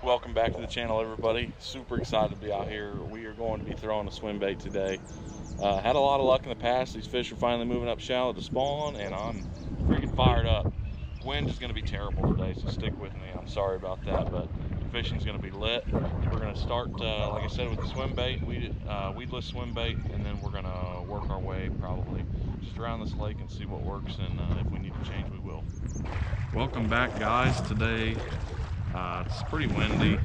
Welcome back to the channel, everybody. Super excited to be out here. We are going to be throwing a swim bait today. Had a lot of luck in the past. These fish are finally moving up shallow to spawn, and I'm freaking fired up. Wind is going to be terrible today, so stick with me. I'm sorry about that, but fishing's going to be lit. We're going to start, like I said, with the swim bait, weedless swim bait, and then we're going to work our way probably just around this lake and see what works, and if we need to change, we will. Welcome back, guys. Today it's pretty windy.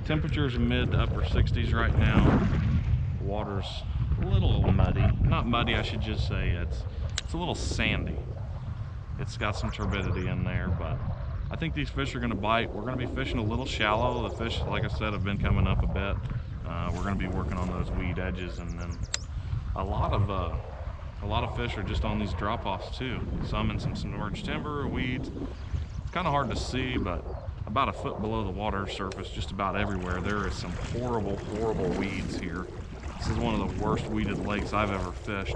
Temperatures in mid to upper 60s right now. The water's a little muddy. Not muddy, I should just say. It's a little sandy. It's got some turbidity in there, but I think these fish are going to bite. We're going to be fishing a little shallow. The fish, like I said, have been coming up a bit. We're going to be working on those weed edges, and then a lot of fish are just on these drop-offs too. Some in some submerged timber, weeds. It's kind of hard to see, but about a foot below the water surface, just about everywhere, there is some horrible, horrible weeds here. This is one of the worst weeded lakes I've ever fished.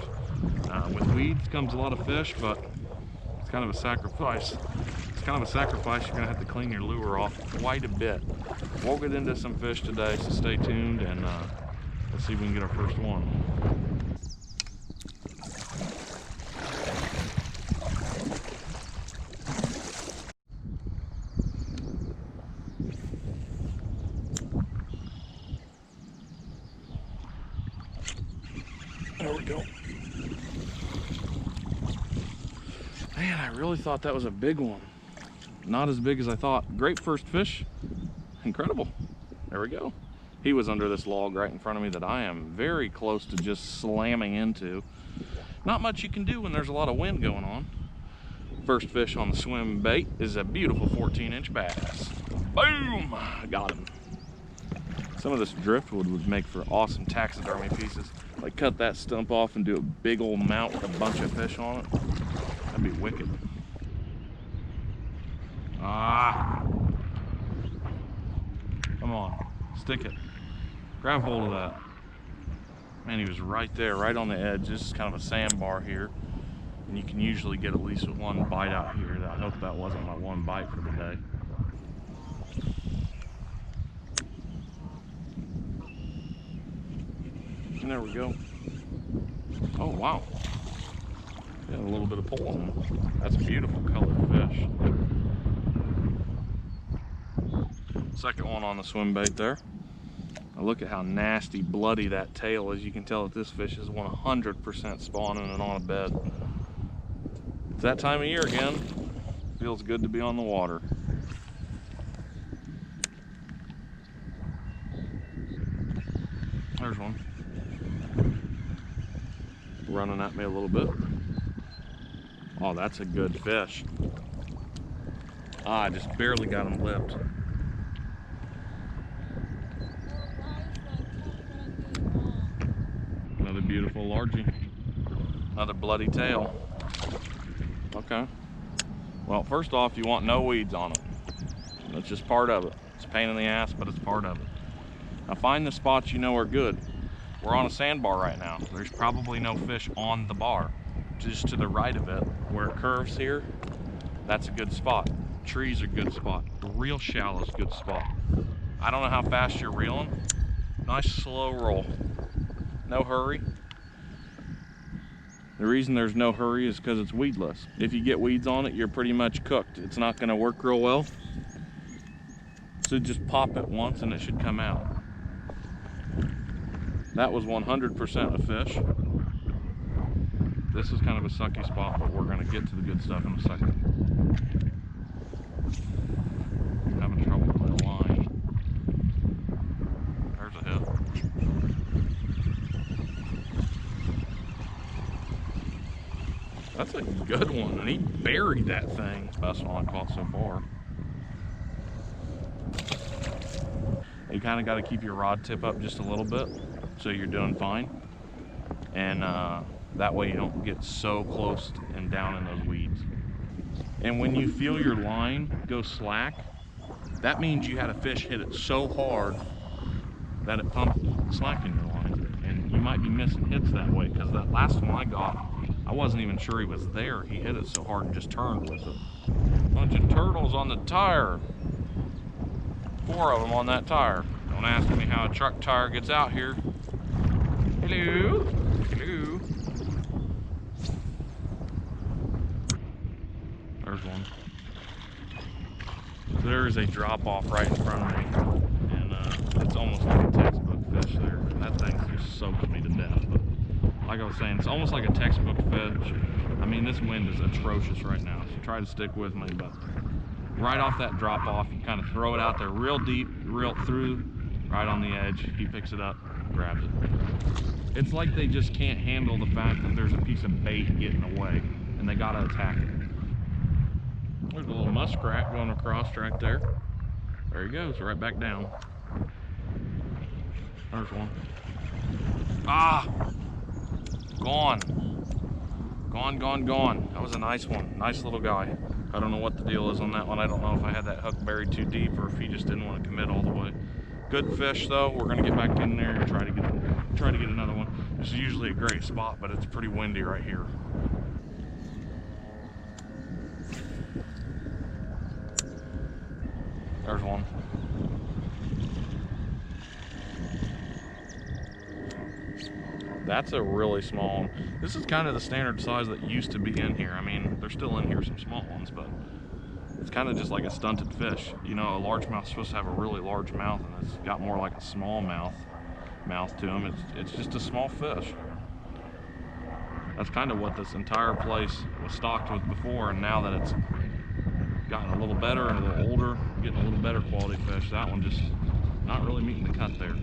With weeds comes a lot of fish, but it's kind of a sacrifice. It's kind of a sacrifice. You're gonna have to clean your lure off quite a bit. We'll get into some fish today, so stay tuned, and let's see if we can get our first one. There we go. Man, I really thought that was a big one. Not as big as I thought. Great first fish. Incredible. There we go. He was under this log right in front of me that I am very close to just slamming into. Not much you can do when there's a lot of wind going on. First fish on the swim bait is a beautiful 14-inch bass. Boom! I got him. Some of this driftwood would make for awesome taxidermy pieces. Like cut that stump off and do a big old mount with a bunch of fish on it. That'd be wicked. Ah! Come on, stick it. Grab hold of that. Man, he was right there, right on the edge. This is kind of a sandbar here. And you can usually get at least one bite out here. I hope that wasn't my one bite for the day. And there we go. Oh, wow. Got a little bit of pull on him. That's a beautiful colored fish. Second one on the swim bait there. Now look at how nasty, bloody that tail is. You can tell that this fish is 100% spawning and on a bed. It's that time of year again. Feels good to be on the water. There's one. Running at me a little bit. Oh, that's a good fish. I just barely got him lipped. Another beautiful largie. Another bloody tail. Okay. Well, first off, you want no weeds on it. That's just part of it. It's a pain in the ass, but it's part of it. Now find the spots you know are good. We're on a sandbar right now. There's probably no fish on the bar. Just to the right of it, where it curves here, that's a good spot. Trees are a good spot. Real shallow is a good spot. I don't know how fast you're reeling. Nice slow roll. No hurry. The reason there's no hurry is because it's weedless. If you get weeds on it, you're pretty much cooked. It's not going to work real well. So just pop it once and it should come out. That was 100% a fish. This is kind of a sucky spot, but we're going to get to the good stuff in a second. I'm having trouble with my line. There's a hit. That's a good one, and he buried that thing. Best one I caught so far. You kind of got to keep your rod tip up just a little bit, so you're doing fine. And that way you don't get so close and down in those weeds. And when you feel your line go slack, that means you had a fish hit it so hard that it pumped slack in your line. And you might be missing hits that way, because that last one I got, I wasn't even sure he was there. He hit it so hard and just turned with it. Bunch of turtles on the tire. 4 of them on that tire. Don't ask me how a truck tire gets out here. Hello, hello. There's one. So there is a drop off right in front of me, and it's almost like a textbook fish there. That thing's just soaked me to death. But like I was saying, it's almost like a textbook fish. I mean, this wind is atrocious right now, so try to stick with me. But right off that drop off, you kind of throw it out there real deep, real through, right on the edge. He picks it up, grabs it. It's like they just can't handle the fact that there's a piece of bait getting away, and they gotta attack it. There's a little muskrat going across right there. There he goes, right back down. There's one. Ah! Gone. Gone, gone, gone. That was a nice one. Nice little guy. I don't know what the deal is on that one. I don't know if I had that hook buried too deep or if he just didn't want to commit all the way. Good fish though. We're gonna get back in there and try to get another one. This is usually a great spot, but it's pretty windy right here. There's one. That's a really small one. This is kind of the standard size that used to be in here. I mean, there's still in here some small ones, but it's kind of just like a stunted fish. You know, a largemouth is supposed to have a really large mouth, and it's got more like a small mouth to him. It's just a small fish. That's kind of what this entire place was stocked with before, and now that it's gotten a little better and a little older, getting a little better quality fish, that one just not really meeting the cut there.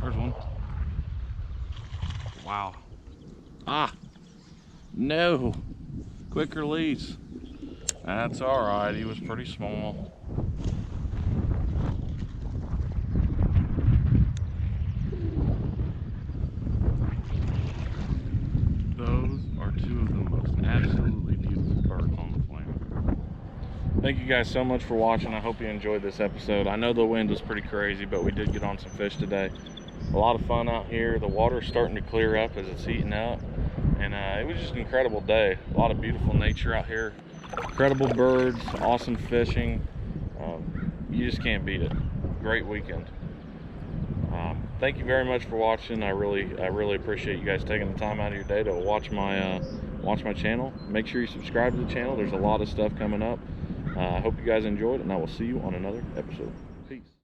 There's one. Wow. Ah, no. Quick release. That's all right. He was pretty small. Those are 2 of the most absolutely beautiful birds on the planet. Thank you guys so much for watching. I hope you enjoyed this episode. I know the wind was pretty crazy, but we did get on some fish today. A lot of fun out here. The water's starting to clear up as it's heating up, and it was just an incredible day. A lot of beautiful nature out here, incredible birds, awesome fishing. You just can't beat it. Great weekend. Thank you very much for watching. I really appreciate you guys taking the time out of your day to watch my channel. Make sure you subscribe to the channel. There's a lot of stuff coming up. I hope you guys enjoyed, and I will see you on another episode. Peace.